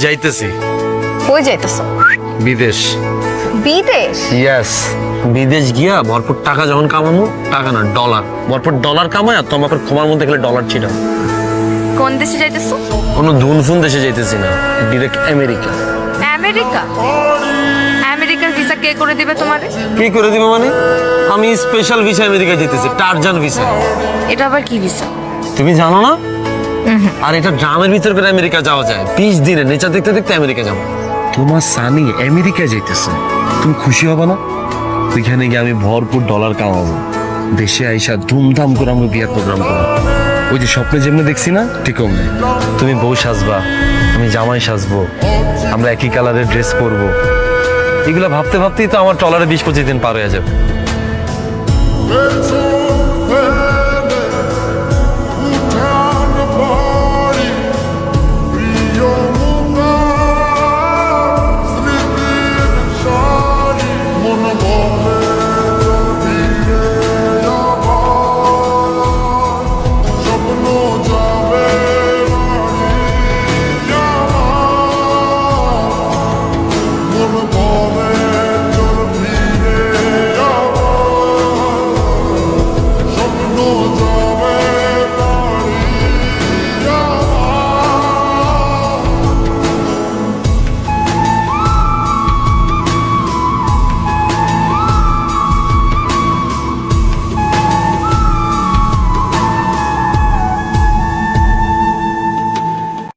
যাইতেছি। কই যাইতেছো? বিদেশ। বিদেশ? ইয়েস, বিদেশ গিয়া ভরপুর টাকা যখন কামাবো, টাকা না ডলার, ভরপুর ডলার কামায় আর তোমাকে ক্ষমার মধ্যে গেলে ডলার ছিটাম। কোন দেশে যাইতেছো? কোনো ধুনফুন দেশে যাইতেছি না, ডিরেক্ট আমেরিকা। আমেরিকা? আমেরিকার ভিসা কে করে দিবে তোমারে? কি করে দিবে মানে? আমি স্পেশাল ভিসা আমেরিকা যেতেছি, টারজান ভিসা। এটা আবার কি ভিসা? তুমি জানো না? আর এটা ড্রামের ভিতর করে আমেরিকা যাওয়া যায়, 20 দিনে নেচার দেখতে দেখতে আমেরিকা যাবো। তোমার সানি আমেরিকায় যাইতেছে, তুমি খুশি হবে না? ওইখানে গিয়ে আমি ভরপুর ডলার কামাবো, দেশে আইসা ধুমধাম করে আমি বিয়ার প্রোগ্রাম করবো। ওই যে স্বপ্নে যেমনি দেখছি না, ঠিক অমনি তুমি বউ সাজবা, আমি জামাই সাজবো, আমরা একই কালারের ড্রেস পরবো। এগুলো ভাবতে ভাবতেই তো আমার টলারে 20-25 দিন পার হয়ে যাবে।